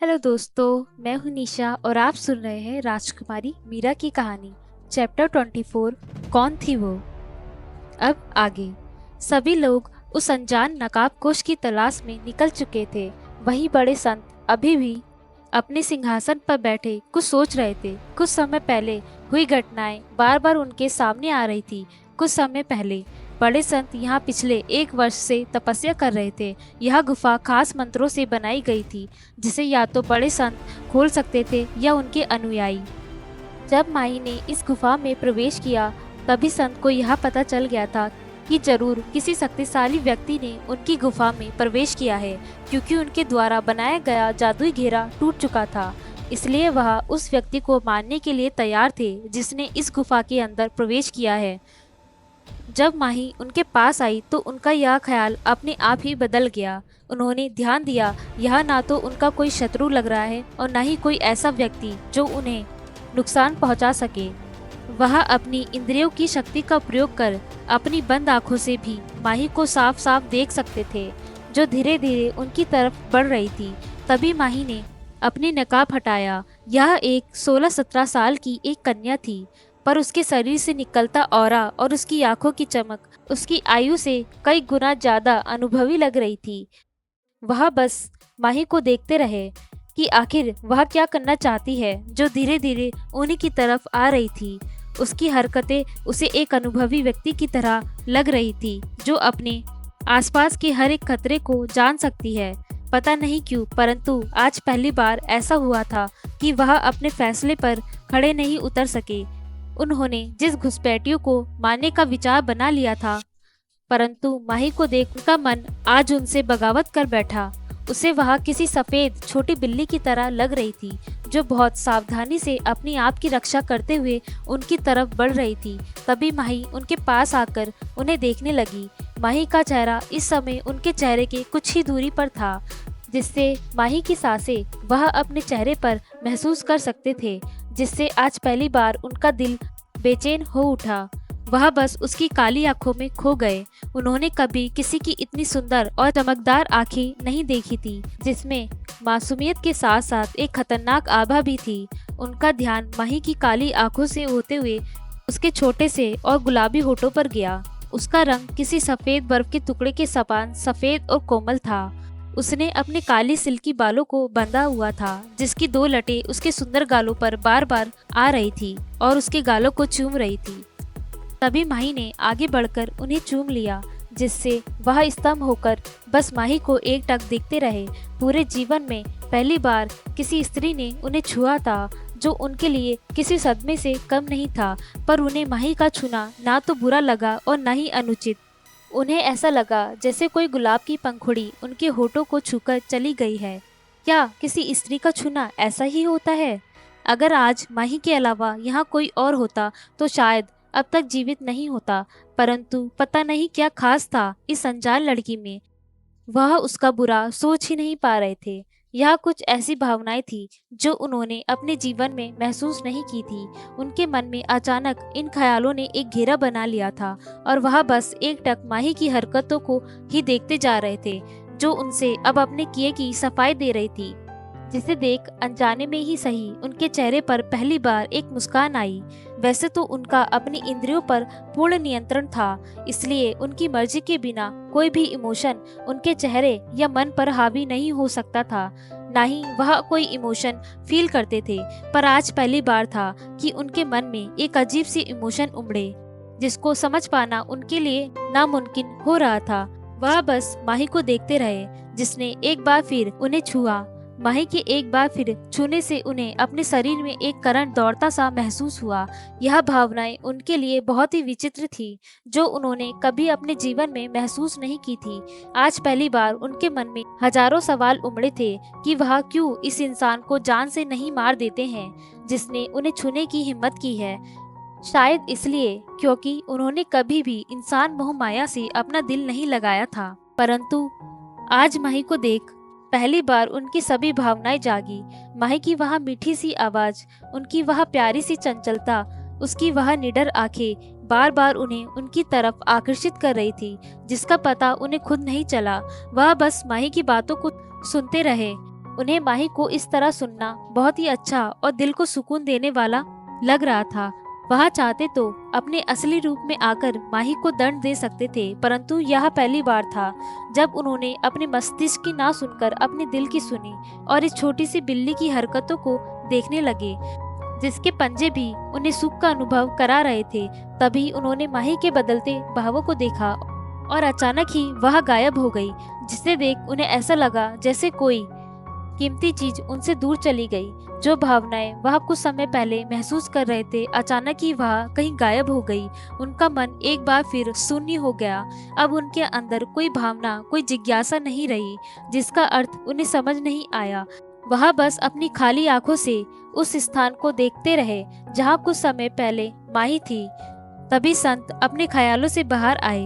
Hello दोस्तों, मैं हूं निशा और आप सुन रहे हैं राजकुमारी मीरा की कहानी। चैप्टर 24। कौन थी वो। अब आगे। सभी लोग उस अनजान नकाबपोश की तलाश में निकल चुके थे। वहीं बड़े संत अभी भी अपने सिंहासन पर बैठे कुछ सोच रहे थे। कुछ समय पहले हुई घटनाएं बार बार उनके सामने आ रही थी। कुछ समय पहले बड़े संत यहाँ पिछले 1 वर्ष से तपस्या कर रहे थे। यह गुफा खास मंत्रों से बनाई गई थी, जिसे या तो बड़े संत खोल सकते थे या उनके अनुयायी। जब माही ने इस गुफा में प्रवेश किया, तभी संत को यह पता चल गया था कि जरूर किसी शक्तिशाली व्यक्ति ने उनकी गुफा में प्रवेश किया है, क्योंकि उनके द्वारा बनाया गया जादुई घेरा टूट चुका था। इसलिए वह उस व्यक्ति को मारने के लिए तैयार थे जिसने इस गुफा के अंदर प्रवेश किया है। जब माही उनके पास आई तो उनका यह ख्याल अपने आप ही बदल गया। उन्होंने ध्यान दिया, यह ना तो उनका कोई शत्रु लग रहा है और न ही कोई ऐसा व्यक्ति जो उन्हें नुकसान पहुंचा सके। वह अपनी इंद्रियों की शक्ति का प्रयोग कर अपनी बंद आंखों से भी माही को साफ साफ देख सकते थे, जो धीरे धीरे उनकी तरफ बढ़ रही थी। तभी माही ने अपनी नकाब हटाया। यह एक 16-17 साल की एक कन्या थी, पर उसके शरीर से निकलता ऑरा और उसकी आंखों की चमक उसकी आयु से कई गुना ज्यादा अनुभवी लग रही थी। वह बस माही को देखते रहे कि आखिर वह क्या करना चाहती है, जो धीरे धीरे उन्हीं की तरफ आ रही थी। उसकी हरकतें उसे एक अनुभवी व्यक्ति की तरह लग रही थी, जो अपने आसपास के हर एक खतरे को जान सकती है। पता नहीं क्यों, परंतु आज पहली बार ऐसा हुआ था कि वह अपने फैसले पर खड़े नहीं उतर सके। उन्होंने जिस घुसपैठियों को मारने का विचार बना लिया था, परंतु माही को देख उनका मन आज उनसे बगावत कर बैठा। उसे वह किसी सफेद छोटी बिल्ली की तरह लग रही थी, जो बहुत सावधानी से अपनी आप की रक्षा करते हुए उनकी तरफ बढ़ रही थी। तभी माही उनके पास आकर उन्हें देखने लगी। माही का चेहरा इस समय उनके चेहरे के कुछ ही दूरी पर था, जिससे माही की सांसें वह अपने चेहरे पर महसूस कर सकते थे, जिससे आज पहली बार उनका दिल बेचैन हो उठा। वह बस उसकी काली आंखों में खो गए। उन्होंने कभी किसी की इतनी सुंदर और चमकदार आंखें नहीं देखी थी, जिसमें मासूमियत के साथ साथ एक खतरनाक आभा भी थी। उनका ध्यान माही की काली आंखों से होते हुए उसके छोटे से और गुलाबी होठों पर गया। उसका रंग किसी सफेद बर्फ के टुकड़े के समान सफेद और कोमल था। उसने अपने काली सिल्की बालों को बंधा हुआ था, जिसकी 2 लटें उसके सुंदर गालों पर बार बार आ रही थी और उसके गालों को चूम रही थी। तभी माही ने आगे बढ़कर उन्हें चूम लिया, जिससे वह स्तंभ होकर बस माही को एकटक देखते रहे। पूरे जीवन में पहली बार किसी स्त्री ने उन्हें छुआ था, जो उनके लिए किसी सदमे से कम नहीं था। पर उन्हें माही का छूना ना तो बुरा लगा और न ही अनुचित। उन्हें ऐसा लगा जैसे कोई गुलाब की पंखुड़ी उनके होठों को छूकर चली गई है। क्या किसी स्त्री का छूना ऐसा ही होता है? अगर आज माही के अलावा यहाँ कोई और होता तो शायद अब तक जीवित नहीं होता, परंतु पता नहीं क्या खास था इस अनजान लड़की में। वह उसका बुरा सोच ही नहीं पा रहे थे। यह कुछ ऐसी भावनाएं थी जो उन्होंने अपने जीवन में महसूस नहीं की थी। उनके मन में अचानक इन ख्यालों ने एक घेरा बना लिया था और वह बस एकटक माही की हरकतों को ही देखते जा रहे थे, जो उनसे अब अपने किए की सफाई दे रही थी। जिसे देख अनजाने में ही सही उनके चेहरे पर पहली बार एक मुस्कान आई। वैसे तो उनका अपनी इंद्रियों पर पूर्ण नियंत्रण था, इसलिए उनकी मर्जी के बिना कोई भी इमोशन उनके चेहरे या मन पर हावी नहीं हो सकता था। ना ही वह कोई इमोशन फील करते थे। पर आज पहली बार था कि उनके मन में एक अजीब सी इमोशन उमड़े, जिसको समझ पाना उनके लिए नामुमकिन हो रहा था। वह बस माही को देखते रहे, जिसने एक बार फिर उन्हें छुआ। माही के एक बार फिर छूने से उन्हें अपने शरीर में एक करंट दौड़ता सा महसूस हुआ। यह भावनाएं उनके लिए बहुत ही विचित्र थी, जो उन्होंने कभी अपने जीवन में महसूस नहीं की थी। आज पहली बार उनके मन में हजारों सवाल उमड़े थे कि वह क्यों इस इंसान को जान से नहीं मार देते हैं, जिसने उन्हें छूने की हिम्मत की है। शायद इसलिए क्योंकि उन्होंने कभी भी इंसान मोह माया से अपना दिल नहीं लगाया था। परंतु आज माही को देख पहली बार उनकी सभी भावनाएं जागी। माही की वह मीठी सी आवाज, उनकी वह प्यारी सी चंचलता, उसकी वह निडर आंखें बार बार उन्हें उनकी तरफ आकर्षित कर रही थी, जिसका पता उन्हें खुद नहीं चला। वह बस माही की बातों को सुनते रहे। उन्हें माही को इस तरह सुनना बहुत ही अच्छा और दिल को सुकून देने वाला लग रहा था। वह चाहते तो अपने असली रूप में आकर माही को दंड दे सकते थे, परंतु यह पहली बार था जब उन्होंने अपने मस्तिष्क की ना सुनकर अपने दिल की सुनी और इस छोटी सी बिल्ली की हरकतों को देखने लगे, जिसके पंजे भी उन्हें सुख का अनुभव करा रहे थे। तभी उन्होंने माही के बदलते भावों को देखा और अचानक ही वह गायब हो गई, जिसे देख उन्हें ऐसा लगा जैसे कोई कीमती चीज उनसे दूर चली गई। जो भावनाएं वह कुछ समय पहले महसूस कर रहे थे, अचानक ही वह कहीं गायब हो गई। उनका मन एक बार फिर शून्य हो गया। अब उनके अंदर कोई भावना, कोई जिज्ञासा नहीं रही, जिसका अर्थ उन्हें समझ नहीं आया। वह बस अपनी खाली आंखों से उस स्थान को देखते रहे जहाँ कुछ समय पहले माही थी। तभी संत अपने ख्यालों से बाहर आए।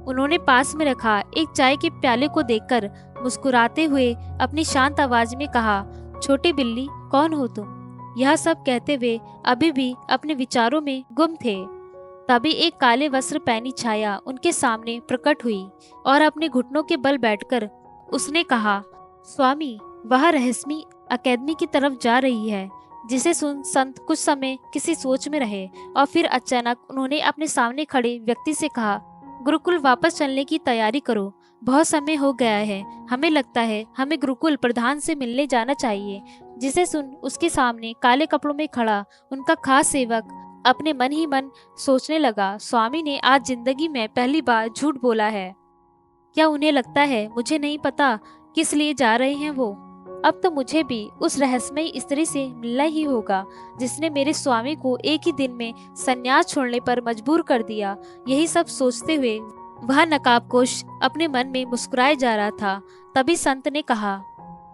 उन्होंने पास में रखा एक चाय के प्याले को देखकर मुस्कुराते हुए अपनी शांत आवाज में कहा, छोटी बिल्ली, कौन हो तुम? यह सब कहते हुए अभी भी अपने विचारों में गुम थे। तभी एक काले वस्त्र पहनी छाया उनके सामने प्रकट हुई और अपने घुटनों के बल बैठकर उसने कहा, स्वामी, वह रहस्यमयी अकेडमी की तरफ जा रही है। जिसे सुन संत कुछ समय किसी सोच में रहे और फिर अचानक उन्होंने अपने सामने खड़े व्यक्ति से कहा, गुरुकुल वापस चलने की तैयारी करो। बहुत समय हो गया है। हमें लगता है हमें गुरुकुल प्रधान से मिलने जाना चाहिए। जिसे सुन उसके सामने काले कपड़ों में खड़ा उनका खास सेवक अपने मन ही मन सोचने लगा, स्वामी ने आज जिंदगी में पहली बार झूठ बोला है। क्या उन्हें लगता है मुझे नहीं पता किस लिए जा रहे हैं वो? अब तो मुझे भी उस रहस्यमयी स्त्री से मिलना ही होगा जिसने मेरे स्वामी को एक ही दिन में संन्यास छोड़ने पर मजबूर कर दिया। यही सब सोचते हुए वह नकाबपोश अपने मन में मुस्कुराए जा रहा था। तभी संत ने कहा,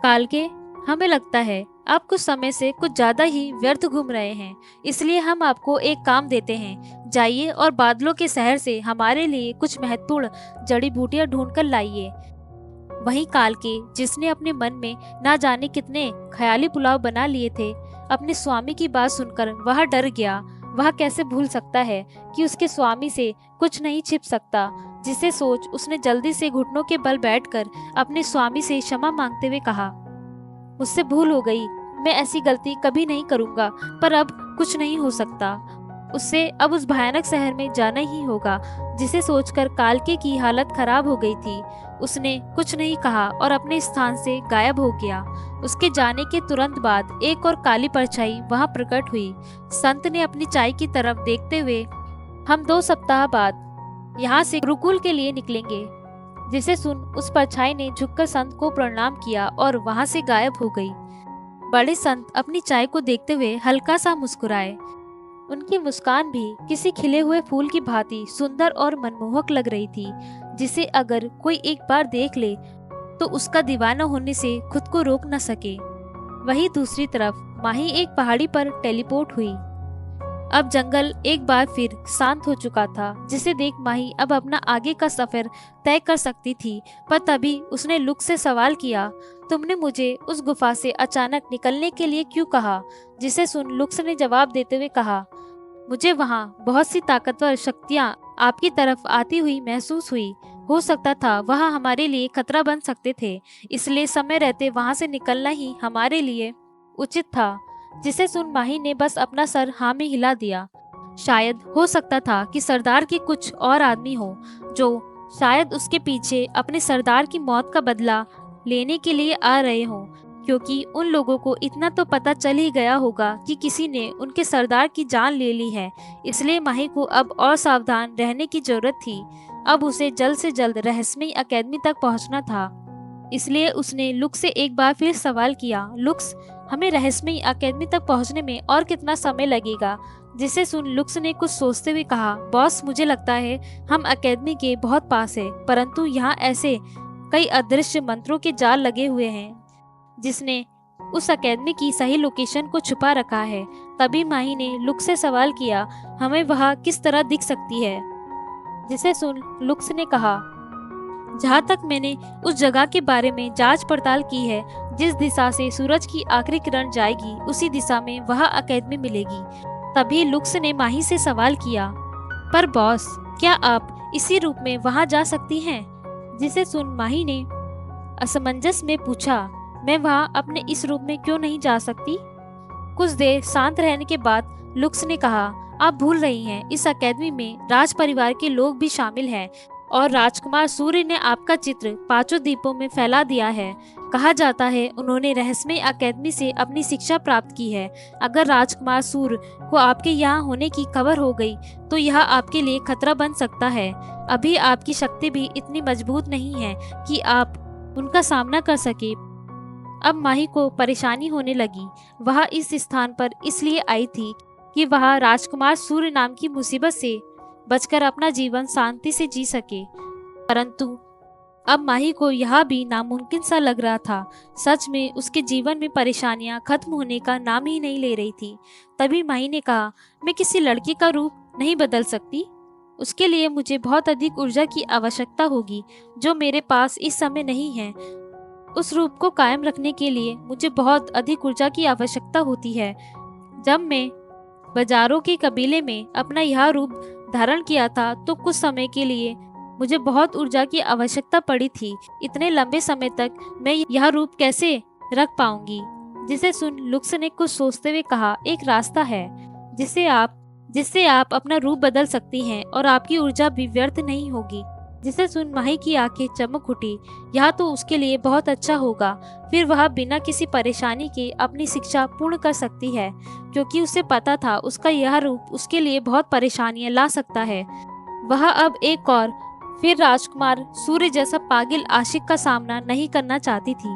कालके, हमें लगता है आप कुछ समय से कुछ ज्यादा ही व्यर्थ घूम रहे हैं, इसलिए हम आपको एक काम देते हैं। जाइए और बादलों के शहर से हमारे लिए कुछ महत्वपूर्ण जड़ी बूटियां ढूंढ कर लाइए। वहीं कालके, जिसने अपने मन में ना जाने कितने ख्याली पुलाव बना लिए थे, अपने स्वामी की बात सुनकर वह डर गया। वह कैसे भूल सकता है कि उसके स्वामी से कुछ नहीं छिप सकता। जिसे सोच उसने जल्दी से घुटनों के बल बैठकर अपने स्वामी से क्षमा मांगते हुए कहा, मुझसे भूल हो गई, मैं ऐसी गलती कभी नहीं करूंगा, पर अब कुछ नहीं हो सकता। उससे अब उस भयानक शहर में जाना ही होगा। जिसे सोचकर कालके की हालत खराब हो गई थी। उसने कुछ नहीं कहा और अपने स्थान से गायब हो गया। उसके जाने के तुरंत बाद एक और काली परछाई वहां प्रकट हुई। संत ने अपनी चाय की तरफ देखते हुए, हम 2 सप्ताह बाद यहाँ से गुरुकुल के लिए निकलेंगे। जिसे सुन उस परछाई ने झुककर संत को प्रणाम किया और वहां से गायब हो गई। बड़े संत अपनी चाय को देखते हुए हल्का सा मुस्कुराए। उनकी मुस्कान भी किसी खिले हुए फूल की भांति सुंदर और मनमोहक लग रही थी, जिसे अगर कोई एक बार देख ले तो उसका दीवाना होने से खुद को रोक न सके। वहीं दूसरी तरफ माही एक पहाड़ी पर टेलीपोर्ट हुई। अब जंगल एक बार फिर शांत हो चुका था, जिसे देख माही अब अपना आगे का सफर तय कर सकती थी। पर तभी उसने लुक से सवाल किया, तुमने मुझे उस गुफा से अचानक निकलने के लिए क्यों कहा? जिसे सुन लुक्स ने जवाब देते हुए कहा, मुझे वहाँ बहुत सी ताकतवर शक्तियाँ आपकी तरफ आती हुई महसूस हुई। हो सकता था वह हमारे लिए खतरा बन सकते थे, इसलिए समय रहते वहाँ से निकलना ही हमारे लिए उचित था। जिसे सुन माही ने बस अपना सर हाँ में हिला दिया। शायद हो सकता था कि सरदार के कुछ और आदमी हो जो शायद उसके पीछे अपने सरदार की मौत का बदला लेने के लिए आ रहे हों, क्योंकि उन लोगों को इतना तो पता चल ही गया होगा कि किसी ने उनके सरदार की जान ले ली है। इसलिए माही को अब और सावधान रहने की जरूरत थी। अब उसे जल्द से जल्द रहस्यमयी अकेडमी तक पहुंचना था। इसलिए उसने लुक्स से एक बार फिर सवाल किया, लुक्स, हमें रहस्यमयी अकेडमी तक पहुंचने में और कितना समय लगेगा? जिसे सुन लुक्स ने कुछ सोचते हुए कहा, बॉस, मुझे लगता है हम अकेडमी के बहुत पास है, परंतु यहाँ ऐसे कई अदृश्य मंत्रों के जाल लगे हुए हैं जिसने उस अकेडमी की सही लोकेशन को छुपा रखा है। तभी माही ने लुक्स से सवाल किया, हमें वह किस तरह दिख सकती है? जिसे सुन लुक्स ने कहा, जहाँ तक मैंने उस जगह के बारे में जांच पड़ताल की है, जिस दिशा से सूरज की आखिरी किरण जाएगी उसी दिशा में वह अकेडमी मिलेगी। तभी लुक्स ने माही से सवाल किया, पर बॉस, क्या आप इसी रूप में वहां जा सकती हैं? जिसे सुन माही ने असमंजस में पूछा, मैं वहाँ अपने इस रूप में क्यों नहीं जा सकती? कुछ देर शांत रहने के बाद लुक्स ने कहा, आप भूल रही हैं, इस अकेडमी में राज परिवार के लोग भी शामिल हैं और राजकुमार सूर्य ने आपका चित्र 5 द्वीपों में फैला दिया है। कहा जाता है उन्होंने रहस्यमय अकेडमी से अपनी शिक्षा प्राप्त की है। अगर राजकुमार सूर्य को आपके यहाँ होने की खबर हो गई तो यह आपके लिए खतरा बन सकता है। अभी आपकी शक्ति भी इतनी मजबूत नहीं है कि आप उनका सामना कर सके। अब माही को परेशानी होने लगी। वह इस स्थान पर इसलिए आई थी कि वह राजकुमार सूर्य नाम की मुसीबत से बचकर अपना जीवन शांति से जी सके, परंतु अब माही को यह भी नामुमकिन सा लग रहा था। सच में उसके जीवन में परेशानियां खत्म होने का नाम ही नहीं ले रही थी। तभी माही ने कहा, मैं किसी लड़की का रूप नहीं बदल सकती। उसके लिए मुझे बहुत अधिक ऊर्जा की आवश्यकता होगी जो मेरे पास इस समय नहीं है। उस रूप को कायम रखने के लिए मुझे बहुत अधिक ऊर्जा की आवश्यकता होती है। जब मैं बाजारों के कबीले में अपना यह रूप धारण किया था तो कुछ समय के लिए मुझे बहुत ऊर्जा की आवश्यकता पड़ी थी। इतने लंबे समय तक मैं यह रूप कैसे रख पाऊंगी? जिसे सुन लुक्स ने कुछ सोचते हुए कहा, एक रास्ता है जिससे आप अपना रूप बदल सकती हैं और आपकी ऊर्जा भी व्यर्थ नहीं होगी। जिसे सुन माही की आंखें चमक उठी। यह तो उसके लिए बहुत अच्छा होगा। फिर वह बिना किसी परेशानी के अपनी शिक्षा पूर्ण कर सकती है, क्योंकि उसे पता था उसका यह रूप उसके लिए बहुत परेशानियां ला सकता है। वह अब एक और फिर राजकुमार सूर्य जैसा पागल आशिक का सामना नहीं करना चाहती थी।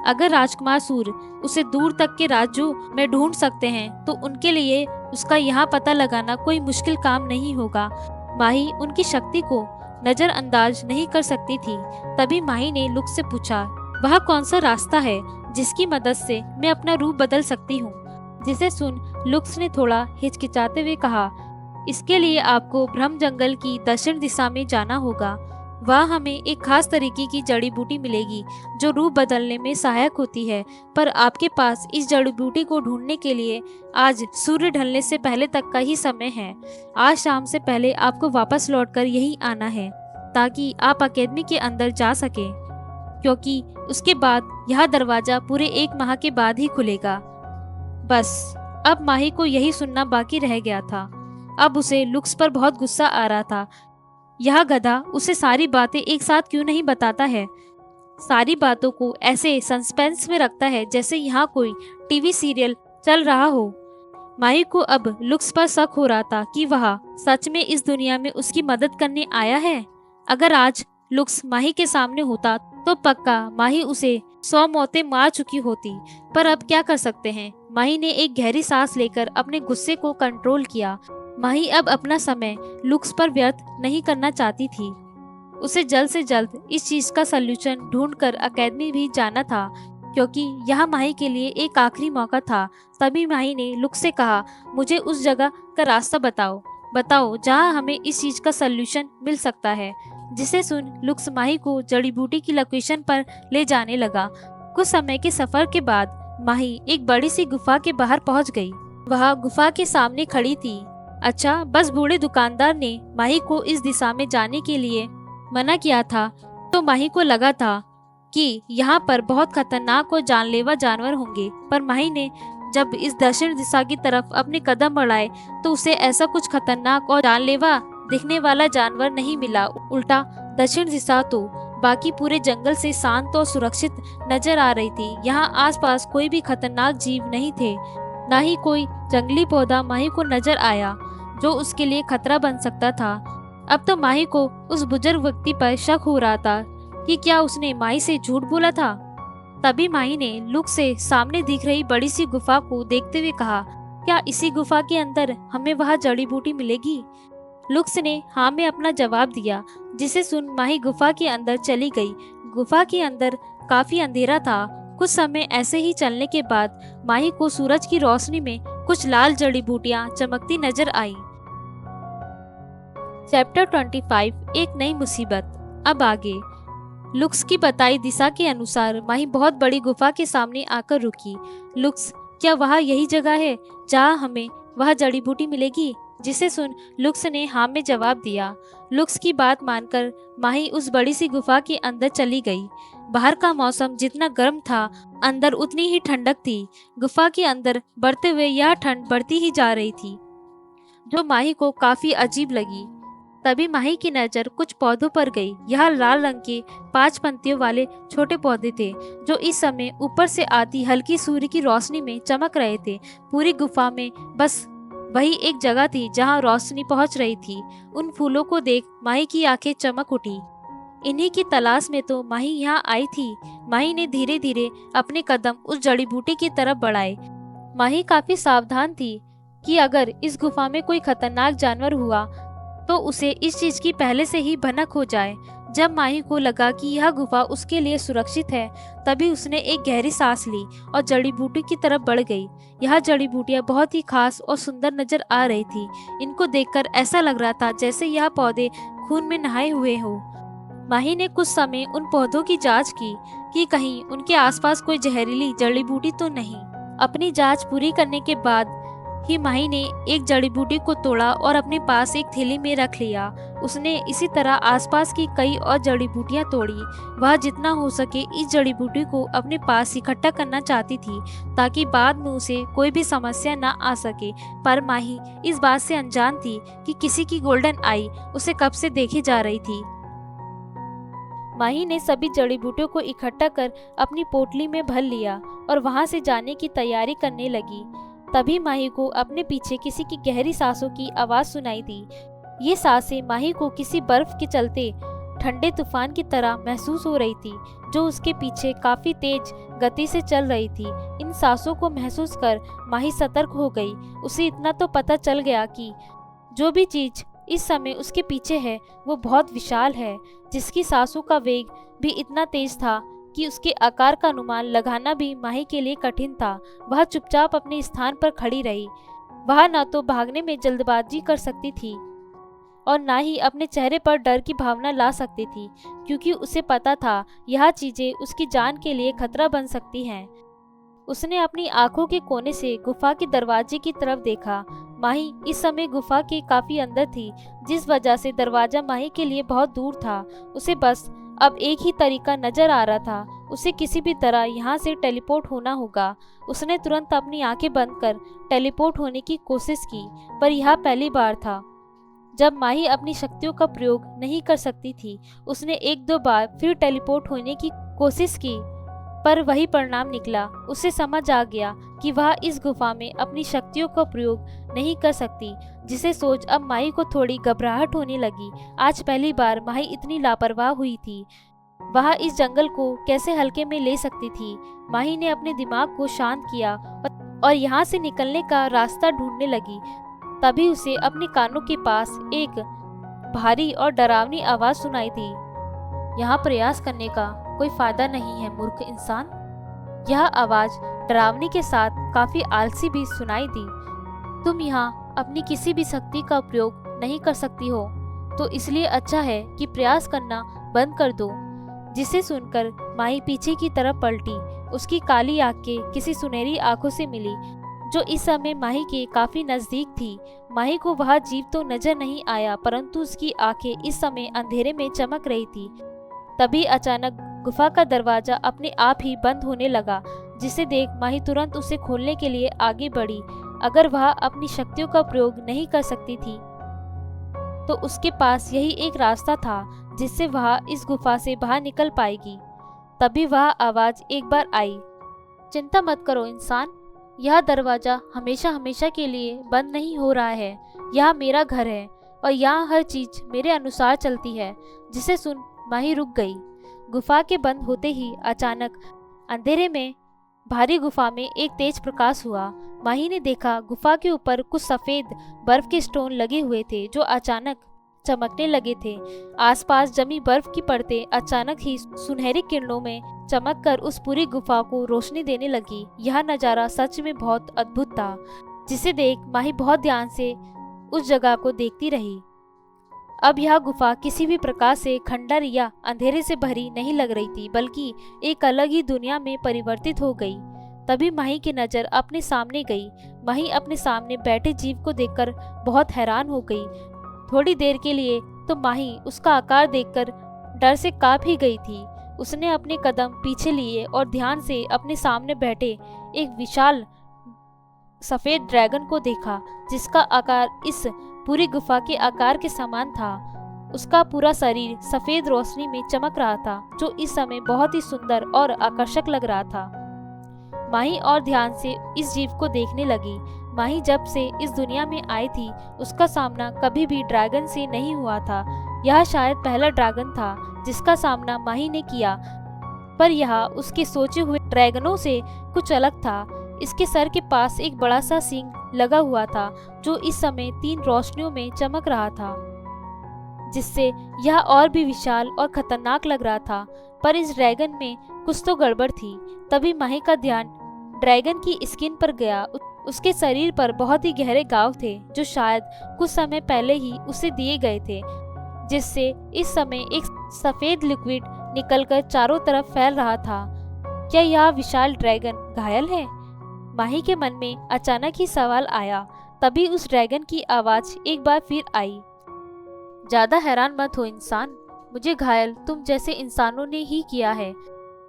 अगर राजकुमार सूर्य उसे दूर तक के राज्यों में ढूंढ सकते हैं तो उनके लिए उसका यहाँ पता लगाना कोई मुश्किल काम नहीं होगा। माही उनकी शक्ति को नजरअंदाज नहीं कर सकती थी। तभी माही ने लुक्स से पूछा, वह कौन सा रास्ता है जिसकी मदद से मैं अपना रूप बदल सकती हूँ? जिसे सुन लुक्स ने थोड़ा हिचकिचाते हुए कहा, इसके लिए आपको ब्रह्म जंगल की दक्षिण दिशा में जाना होगा। वह हमें एक खास तरीके की जड़ी बूटी मिलेगी जो रूप बदलने में सहायक होती है, पर आपके पास इस जड़ी बूटी को ढूंढने के लिए आज सूर्य ढलने से पहले तक का ही समय है। आज शाम से पहले आपको वापस लौटकर यहीं आना है ताकि आप अकेडमी के अंदर जा सके, क्योंकि उसके बाद यह दरवाजा पूरे 1 माह के बाद ही खुलेगा। बस अब माही को यही सुनना बाकी रह गया था। अब उसे लुक्स पर बहुत गुस्सा आ रहा था। यह गधा उसे सारी बातें एक साथ क्यों नहीं बताता है? सारी बातों को ऐसे सस्पेंस में रखता है जैसे यहाँ कोई टीवी सीरियल चल रहा हो। माही को अब लुक्स पर शक हो रहा था कि वह सच में इस दुनिया में उसकी मदद करने आया है। अगर आज लुक्स माही के सामने होता तो पक्का माही उसे 100 मौतें मार चुकी होती। पर अब क्या कर सकते हैं? माही ने एक गहरी सांस लेकर अपने गुस्से को कंट्रोल किया। माही अब अपना समय लुक्स पर व्यर्थ नहीं करना चाहती थी। उसे जल्द से जल्द इस चीज का सलूशन ढूंढकर अकेडमी भी जाना था, क्योंकि यह माही के लिए एक आखिरी मौका था। तभी माही ने लुक्स से कहा, मुझे उस जगह का रास्ता बताओ जहां हमें इस चीज का सलूशन मिल सकता है। जिसे सुन लुक्स माही को जड़ी बूटी की लोकेशन पर ले जाने लगा। कुछ समय के सफर के बाद माही एक बड़ी सी गुफा के बाहर पहुंच गई। वह गुफा के सामने खड़ी थी। अच्छा, बस बूढ़े दुकानदार ने माही को इस दिशा में जाने के लिए मना किया था, तो माही को लगा था कि यहाँ पर बहुत खतरनाक और जानलेवा जानवर होंगे। पर माही ने जब इस दक्षिण दिशा की तरफ अपने कदम बढ़ाए तो उसे ऐसा कुछ खतरनाक और जानलेवा दिखने वाला जानवर नहीं मिला। उल्टा दक्षिण दिशा तो बाकी पूरे जंगल से शांत और सुरक्षित नजर आ रही थी। यहाँ आसपास कोई भी खतरनाक जीव नहीं थे, न ही कोई जंगली पौधा माही को नजर आया जो उसके लिए खतरा बन सकता था। अब तो माही को उस बुजुर्ग व्यक्ति पर शक हो रहा था कि क्या उसने माही से झूठ बोला था। तभी माही ने लुक्स से सामने दिख रही बड़ी सी गुफा को देखते हुए कहा, क्या इसी गुफा के अंदर हमें वह जड़ी बूटी मिलेगी? लुक्स ने हाँ में अपना जवाब दिया। जिसे सुन माही गुफा के अंदर चली गई। गुफा के अंदर काफी अंधेरा था। कुछ समय ऐसे ही चलने के बाद माही को सूरज की रोशनी में कुछ लाल जड़ी बूटियां चमकती नजर आई। चैप्टर 25, एक नई मुसीबत। अब आगे। लुक्स की बताई दिशा के अनुसार माही बहुत बड़ी गुफा के सामने आकर रुकी। लुक्स, क्या वह यही जगह है जहाँ हमें वह जड़ी बूटी मिलेगी? जिसे सुन लुक्स ने हाँ में जवाब दिया। लुक्स की बात मानकर माही उस बड़ी सी गुफा के अंदर चली गई। बाहर का मौसम जितना गर्म था, अंदर उतनी ही ठंडक थी। गुफा के अंदर बढ़ते हुए यह ठंड बढ़ती ही जा रही थी, जो माही को काफी अजीब लगी। तभी माही की नजर कुछ पौधों पर गई। यह लाल रंग के 5 पंक्तियों वाले छोटे पौधे थे, जो इस समय ऊपर से आती हल्की सूर्य की रोशनी में चमक रहे थे। पूरी गुफा में बस वही एक जगह थी जहां रोशनी पहुंच रही थी। उन फूलों को देख माही की आंखें चमक उठी। इन्हीं की तलाश में तो माही यहाँ आई थी। माही ने धीरे धीरे अपने कदम उस जड़ी बूटी की तरफ बढ़ाए। माही काफी सावधान थी कि अगर इस गुफा में कोई खतरनाक जानवर हुआ तो उसे इस चीज की पहले से ही भनक हो जाए। जब माही को लगा कि यह गुफा उसके लिए सुरक्षित है, तभी उसने एक गहरी सांस ली और जड़ी बूटी की तरफ बढ़ गई। यह जड़ी बूटियां बहुत ही खास और सुंदर नजर आ रही थी। इनको देखकर ऐसा लग रहा था जैसे यह पौधे खून में नहाए हुए हो। माही ने कुछ समय उन पौधों की जांच की कि कहीं उनके आसपास कोई जहरीली जड़ी बूटी तो नहीं। अपनी जांच पूरी करने के बाद ही माही ने एक जड़ी बूटी को तोड़ा और अपने पास एक थैली में रख लिया। उसने इसी तरह आसपास की कई और जड़ी बूटियां तोड़ी। वह जितना हो सके इस जड़ी बूटी को अपने पास इकट्ठा करना चाहती थी, ताकि बाद में उसे कोई भी समस्या न आ सके। पर माही इस बात से अनजान थी कि किसी की गोल्डन आई उसे कब से देखी जा रही थी। माही ने सभी जड़ी बूटियों को इकट्ठा कर अपनी पोटली में भर लिया और वहां से जाने की तैयारी करने लगी। तभी माही को अपने पीछे किसी की गहरी सांसों की आवाज सुनाई दी। ये सांसें माही को किसी बर्फ के चलते ठंडे तूफान की तरह महसूस हो रही थी, जो उसके पीछे काफी तेज गति से चल रही थी। इन सांसों को महसूस कर माही सतर्क हो गई। उसे इतना तो पता चल गया कि जो भी चीज इस समय उसके पीछे है वो बहुत विशाल है, जिसकी सांसों का वेग भी इतना तेज था कि उसके आकार का अनुमान लगाना भी माही के लिए कठिन था। वह चुपचाप अपने स्थान पर खड़ी रही। वह न तो भागने में जल्दबाजी कर सकती थी और न ही अपने चेहरे पर डर की भावना ला सकती थी, क्योंकि उसे पता था यह चीजें उसकी जान के लिए खतरा बन सकती हैं। उसने अपनी आंखों के कोने से गुफा के दरवाजे की तरफ देखा। माही इस समय गुफा के काफी अंदर थी, जिस वजह से दरवाजा माही के लिए बहुत दूर था। उसे बस अब एक ही तरीका नजर आ रहा था, उसे किसी भी तरह यहाँ से टेलीपोर्ट होना होगा। उसने तुरंत अपनी आंखें बंद कर टेलीपोर्ट होने की कोशिश की, पर यह पहली बार था जब माही अपनी शक्तियों का प्रयोग नहीं कर सकती थी। उसने 1-2 बार फिर टेलीपोर्ट होने की कोशिश की, पर वही परिणाम निकला। उसे समझ आ गया कि वह इस गुफा में अपनी शक्तियों का प्रयोग नहीं कर सकती, जिसे सोच अब माही को थोड़ी घबराहट होने लगी। आज पहली बार माही इतनी लापरवाह हुई थी। वह इस जंगल को कैसे हल्के में ले सकती थी। माही ने अपने दिमाग को शांत किया और यहाँ से निकलने का रास्ता ढूंढने लगी। तभी उसे अपने कानों के पास एक भारी और डरावनी आवाज सुनाई दी। यहाँ प्रयास करने का कोई फायदा नहीं है मूर्ख इंसान। यह आवाज डरावनी के साथ काफी आलसी भी सुनाई दी। तुम यहाँ अपनी किसी भी शक्ति का प्रयोग नहीं कर सकती हो, तो इसलिए अच्छा है कि प्रयास करना बंद कर दो। जिसे सुनकर माही पीछे की तरफ पलटी। उसकी काली आंखें किसी सुनहरी आंखों से मिली, जो इस समय माही के काफी नजदीक थी। माही को वह जीव तो नजर नहीं आया, परंतु उसकी आंखें इस समय अंधेरे में चमक रही थी। तभी अचानक गुफा का दरवाजा अपने आप ही बंद होने लगा, जिसे देख माही तुरंत उसे खोलने के लिए आगे बढ़ी। अगर वह अपनी शक्तियों का प्रयोग नहीं कर सकती थी, तो उसके पास यही एक रास्ता था जिससे वह इस गुफा से बाहर निकल पाएगी। तभी वह आवाज एक बार आई, चिंता मत करो इंसान, यह दरवाजा हमेशा हमेशा के लिए बंद नहीं हो रहा है। यह मेरा घर है और यहाँ हर चीज मेरे अनुसार चलती है। जिसे सुन माही रुक गई। गुफा के बंद होते ही अचानक अंधेरे में भारी गुफा में एक तेज प्रकाश हुआ। माही ने देखा गुफा के ऊपर कुछ सफेद बर्फ के स्टोन लगे हुए थे, जो अचानक चमकने लगे थे। आसपास जमी बर्फ की परतें अचानक ही सुनहरी किरणों में चमककर उस पूरी गुफा को रोशनी देने लगी। यह नजारा सच में बहुत अद्भुत था, जिसे देख माही बहुत ध्यान से उस जगह को देखती रही। अब यह गुफा किसी भी प्रकार से खंडर या अंधेरे से भरी नहीं लग रही थी, बल्कि एक अलग ही दुनिया में परिवर्तित हो गई। तभी माही की नज़र अपने सामने गई। माही अपने सामने बैठे जीव को देखकर बहुत हैरान हो गई। थोड़ी देर के लिए तो माही उसका आकार देखकर डर से कांप ही गई थी। उसने अपने कदम पीछे लिए और ध्यान से अपने सामने बैठे एक विशाल सफेद ड्रैगन को देखा, जिसका आकार इस पूरी गुफा के आकार के समान था। उसका पूरा शरीर सफेद रोशनी में चमक रहा था, जो इस समय बहुत ही सुंदर और आकर्षक लग रहा था। माही और ध्यान से इस जीव को देखने लगी। माही जब से इस दुनिया में आई थी, उसका सामना कभी भी ड्रैगन से नहीं हुआ था। यह शायद पहला ड्रैगन था जिसका सामना माही ने किया, पर यह उसके सोचे हुए ड्रैगनों से कुछ अलग था। इसके सर के पास एक बड़ा सा सींग लगा हुआ था, जो इस समय 3 रोशनियों में चमक रहा था, जिससे यह और भी विशाल और खतरनाक लग रहा था। पर इस ड्रैगन में कुछ तो गड़बड़ थी। तभी माही का ध्यान ड्रैगन की स्किन पर गया। उसके शरीर पर बहुत ही गहरे घाव थे, जो शायद कुछ समय पहले ही उसे दिए गए थे, जिससे इस समय एक सफेद लिक्विड निकलकर चारों तरफ फैल रहा था। क्या यह विशाल ड्रैगन घायल है? माही के मन में अचानक ही सवाल आया। तभी उस ड्रैगन की आवाज एक बार फिर आई, ज्यादा हैरान मत हो इंसान, मुझे घायल तुम जैसे इंसानों ने ही किया है,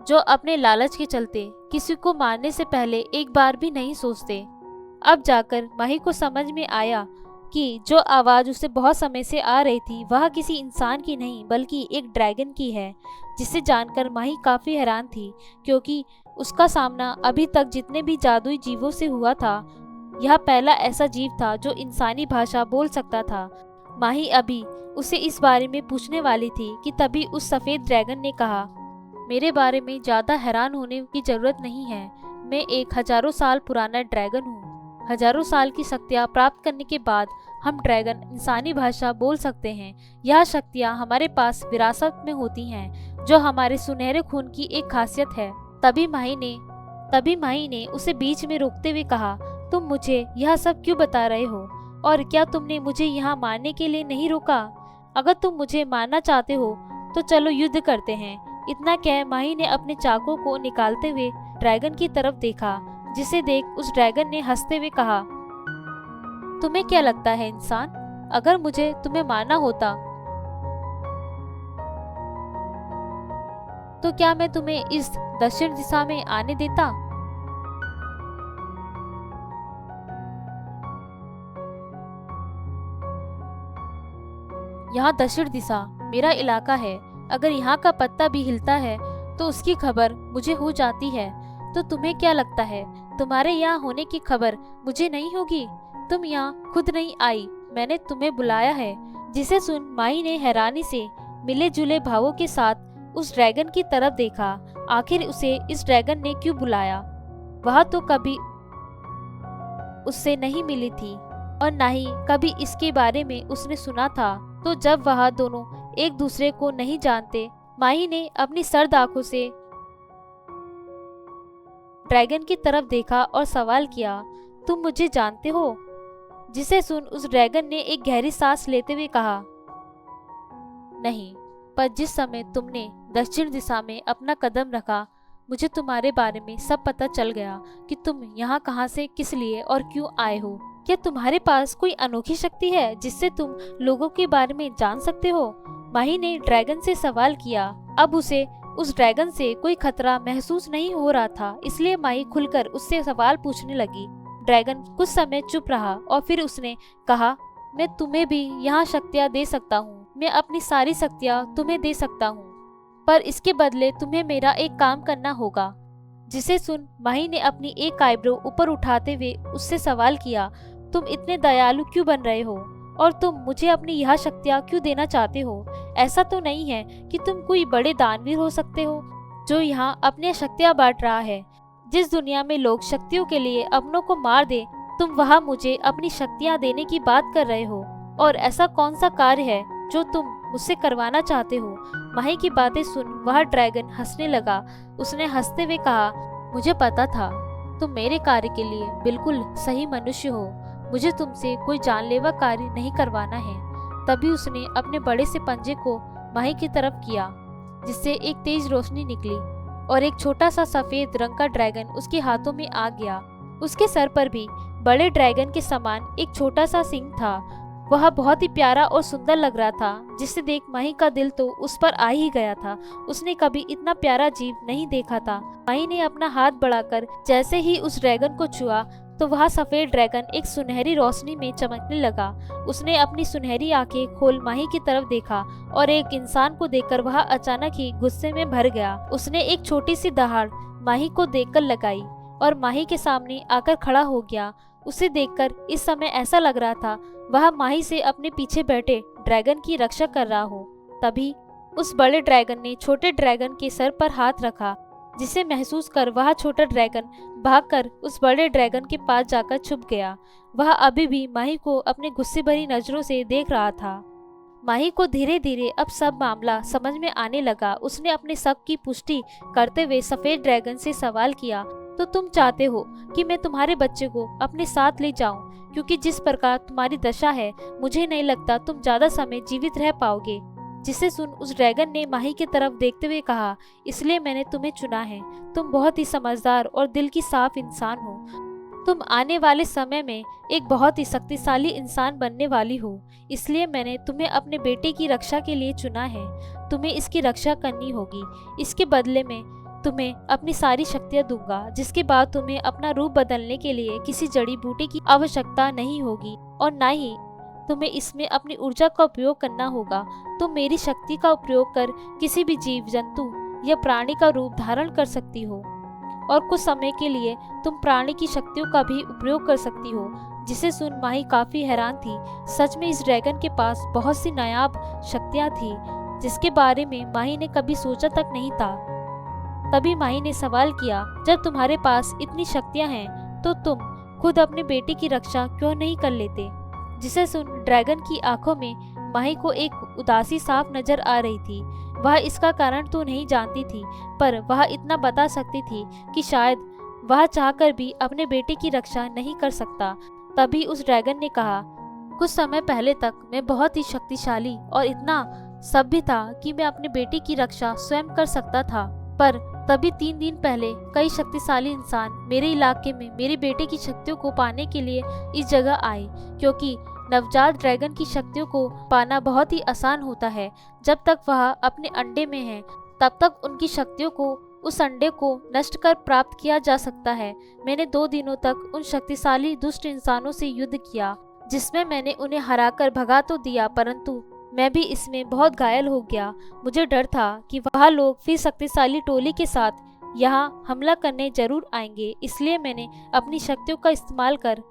जो अपने लालच के चलते किसी को मारने से पहले एक बार भी नहीं सोचते। अब जाकर माही को समझ में आया कि जो आवाज उसे बहुत समय से आ रही थी, वह किसी इंसान की नहीं बल्कि एक ड्रैगन की है, जिसे जानकर माही काफी हैरान थी, क्योंकि उसका सामना अभी तक जितने भी जादुई जीवों से हुआ था, यह पहला ऐसा जीव था जो इंसानी भाषा बोल सकता था। माही अभी उसे इस बारे में पूछने वाली थी कि तभी उस सफेद ड्रैगन ने कहा, मेरे बारे में ज्यादा हैरान होने की जरूरत नहीं है। मैं एक हजारों साल पुराना ड्रैगन हूँ। हजारों साल की शक्तियाँ प्राप्त करने के बाद हम ड्रैगन इंसानी भाषा बोल सकते हैं। यह शक्तियाँ हमारे पास विरासत में होती हैं, जो हमारे सुनहरे खून की एक खासियत है। तभी माही ने उसे बीच में रोकते हुए कहा, तुम मुझे यह सब क्यों बता रहे हो? और क्या तुमने मुझे यहाँ मारने के लिए नहीं रोका? अगर तुम मुझे मारना चाहते हो तो चलो युद्ध करते हैं। इतना कह माही ने अपने चाकू को निकालते हुए ड्रैगन की तरफ देखा, जिसे देख उस ड्रैगन ने हंसते हुए कहा, तुम्हें क्या लगता है इंसान, अगर मुझे तुम्हें मारना होता तो क्या मैं तुम्हें इस दक्षिण दिशा में आने देता? यहाँ दक्षिण दिशा मेरा इलाका है। अगर यहाँ का पत्ता भी हिलता है तो उसकी खबर मुझे हो जाती है। तो तुम्हें क्या लगता है तुम्हारे यहाँ होने की खबर मुझे नहीं होगी? तुम यहाँ खुद नहीं आई, मैंने तुम्हें बुलाया है। जिसे सुन माही ने हैरानी से मिले जुले भावों के साथ उस ड्रैगन की तरफ देखा। आखिर उसे इस ड्रैगन ने क्यों बुलाया? वह तो कभी उससे नहीं मिली थी और न ही कभी इसके बारे में उसने सुना था। तो जब वह दोनों एक दूसरे को नहीं जानते, माही ने अपनी सर्द आंखों से ड्रैगन की तरफ देखा और सवाल किया, तुम मुझे जानते हो? जिसे सुन उस ड्रैगन ने एक गहरी सांस लेते हुए कहा, नहीं, पर जिस समय तुमने दक्षिण दिशा में अपना कदम रखा, मुझे तुम्हारे बारे में सब पता चल गया कि तुम यहाँ कहाँ से, किस लिए और क्यों आए हो। क्या तुम्हारे पास कोई अनोखी शक्ति है जिससे तुम लोगों के बारे में जान सकते हो? माही ने ड्रैगन से सवाल किया। अब उसे उस ड्रैगन से कोई खतरा महसूस नहीं हो रहा था, इसलिए माही खुलकर उससे सवाल पूछने लगी। ड्रैगन कुछ समय चुप रहा और फिर उसने कहा, मैं तुम्हें भी यहाँ शक्तियाँ दे सकता हूँ। मैं अपनी सारी शक्तियाँ तुम्हें दे सकता हूँ, पर इसके बदले तुम्हें मेरा एक काम करना होगा। जिसे सुन माही ने अपनी एक आईब्रो ऊपर उठाते हुए उससे सवाल किया, तुम इतने दयालु क्यों बन रहे हो और तुम मुझे अपनी यह शक्तियाँ क्यों देना चाहते हो? ऐसा तो नहीं है कि तुम कोई बड़े दानवीर हो सकते हो जो यहाँ अपनी शक्तियाँ बांट रहा है। जिस दुनिया में लोग शक्तियों के लिए अपनों को मार दे, तुम वहाँ मुझे अपनी शक्तियाँ देने की बात कर रहे हो। और ऐसा कौन सा कार्य है जो तुम मुझसे करवाना चाहते हो? माही की बातें सुन वह ड्रैगन हंसने लगा। उसने हंसते हुए कहा, मुझे पता था तुम मेरे कार्य के लिए बिल्कुल सही मनुष्य हो। मुझे तुमसे कोई जानलेवा कार्य नहीं करवाना है। तभी उसने अपने बड़े से पंजे को माही की तरफ किया, जिससे एक तेज रोशनी निकली और एक छोटा सा सफेद रंग का ड्रैगन उसके हाथों में आ गया। उसके सर पर भी बड़े ड्रैगन के समान एक छोटा सा सिंग था। वह बहुत ही प्यारा और सुंदर लग रहा था, जिसे देख माही का दिल तो उस पर आ ही गया था। उसने कभी इतना प्यारा जीव नहीं देखा था। माही ने अपना हाथ बढ़ाकर जैसे ही उस ड्रैगन को छुआ तो वह सफेद ड्रैगन एक सुनहरी रोशनी में चमकने लगा। उसने अपनी सुनहरी आंखें खोल माही की तरफ देखा और एक इंसान को देखकर वह अचानक ही गुस्से में भर गया। उसने एक छोटी सी दहाड़ माही को देखकर लगाई और माही के सामने आकर खड़ा हो गया। उसे देखकर इस समय ऐसा लग रहा था वह माही से अपने पीछे बैठे ड्रैगन की रक्षा कर रहा हो। तभी उस बड़े ड्रैगन ने छोटे ड्रैगन के सर पर हाथ रखा, जिसे महसूस कर वह छोटा ड्रैगन भागकर उस बड़े ड्रैगन के पास जाकर छुप गया। वह अभी भी माही को अपने गुस्से भरी नजरों से देख रहा था। माही को धीरे धीरे अब सब मामला समझ में आने लगा। उसने अपने शक की पुष्टि करते हुए सफेद ड्रैगन से सवाल किया, तो तुम चाहते हो कि मैं तुम्हारे बच्चे को अपने साथ ले जाऊं? क्योंकि जिस प्रकार तुम्हारी दशा है, मुझे नहीं लगता तुम ज्यादा समय जीवित रह पाओगे। जिसे सुन उस ड्रैगन ने माही की तरफ देखते हुए कहा, इसलिए मैंने तुम्हें चुना है। तुम बहुत ही समझदार और दिल की साफ इंसान हो। तुम आने वाले समय में एक बहुत ही शक्तिशाली इंसान बनने वाली हो, इसलिए मैंने तुम्हें अपने बेटे की रक्षा के लिए चुना है। तुम्हें इसकी रक्षा करनी होगी। इसके बदले में तुम्हें अपनी सारी शक्तियां दूंगा, जिसके बाद तुम्हें अपना रूप बदलने के लिए किसी जड़ी बूटी की आवश्यकता नहीं होगी और न ही तुम्हें इसमें अपनी ऊर्जा का उपयोग करना होगा। तुम मेरी शक्ति का उपयोग कर किसी भी जीव जंतु या प्राणी का रूप धारण कर सकती हो और कुछ समय के लिए तुम प्राणी की शक्तियों का भी उपयोग कर सकती हो। जिसे सुन माही काफी हैरान थी। सच में इस ड्रैगन के पास बहुत सी नायाब शक्तियां थी, जिसके बारे में माही ने कभी सोचा तक नहीं था। तभी माही ने सवाल किया, जब तुम्हारे पास इतनी शक्तियां हैं तो तुम खुद अपने बेटे की रक्षा क्यों नहीं कर लेते? जिसे सुन ड्रैगन की आंखों में माही को एक उदासी साफ नजर आ रही थी। वह इसका कारण तो नहीं जानती थी, पर वह इतना बता सकती थी कि शायद वह चाहकर भी अपने बेटे की रक्षा नहीं कर सकता। तभी उस ड्रैगन ने कहा, कुछ समय पहले तक मैं बहुत ही शक्तिशाली और इतना सभ्य था कि मैं अपने बेटे की रक्षा स्वयं कर सकता था। पर तभी 3 दिन पहले कई शक्तिशाली इंसान मेरे इलाके में मेरे बेटे की शक्तियों को पाने के लिए इस जगह आए, क्योंकि नवजात ड्रैगन की शक्तियों को पाना बहुत ही आसान होता है। जब तक वह अपने अंडे में है तब तक उनकी शक्तियों को उस अंडे को नष्ट कर प्राप्त किया जा सकता है। मैंने 2 दिनों तक उन शक्तिशाली दुष्ट इंसानों से युद्ध किया, जिसमें मैंने उन्हें हराकर भगा तो दिया, परंतु मैं भी इसमें बहुत घायल हो गया। मुझे डर था कि वह लोग फिर शक्तिशाली टोली के साथ यहाँ हमला करने जरूर आएंगे, इसलिए मैंने अपनी शक्तियों का इस्तेमाल कर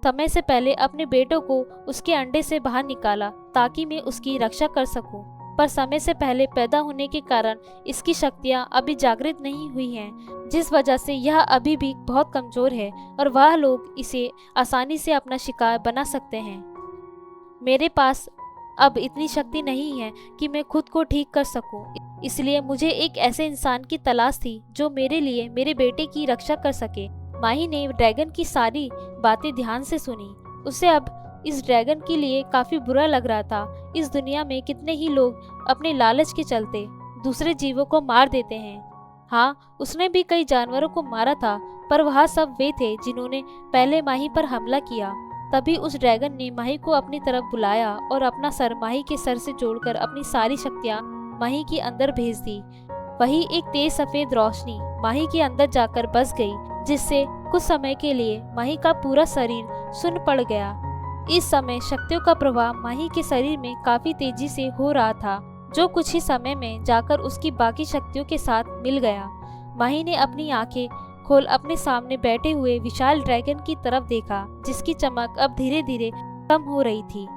समय से पहले अपने बेटों को उसके अंडे से बाहर निकाला ताकि मैं उसकी रक्षा कर सकूं। पर समय से पहले पैदा होने के कारण इसकी शक्तियां अभी जागृत नहीं हुई हैं, जिस वजह से यह अभी भी बहुत कमजोर है और वह लोग इसे आसानी से अपना शिकार बना सकते हैं। मेरे पास अब इतनी शक्ति नहीं है कि मैं खुद को ठीक कर सकूं, इसलिए मुझे एक ऐसे इंसान की तलाश थी जो मेरे लिए मेरे बेटे की रक्षा कर सके। माही ने ड्रैगन की सारी बातें ध्यान से सुनी। उसे अब इस ड्रैगन के लिए काफी बुरा लग रहा था। इस दुनिया में कितने ही लोग अपने लालच के चलते दूसरे जीवों को मार देते हैं। हाँ, उसने भी कई जानवरों को मारा था, पर वह सब वे थे जिन्होंने पहले माही पर हमला किया। तभी उस ड्रैगन ने माही को अपनी तरफ बुलाया और अपना सर माही के सर से जोड़कर अपनी सारी शक्तियाँ माही के अंदर भेज दी। वही एक तेज सफेद रोशनी माही के अंदर जाकर बस गई, जिससे कुछ समय के लिए माही का पूरा शरीर सुन्न पड़ गया। इस समय शक्तियों का प्रभाव माही के शरीर में काफी तेजी से हो रहा था, जो कुछ ही समय में जाकर उसकी बाकी शक्तियों के साथ मिल गया। माही ने अपनी आंखें खोल अपने सामने बैठे हुए विशाल ड्रैगन की तरफ देखा, जिसकी चमक अब धीरे धीरे कम हो रही थी।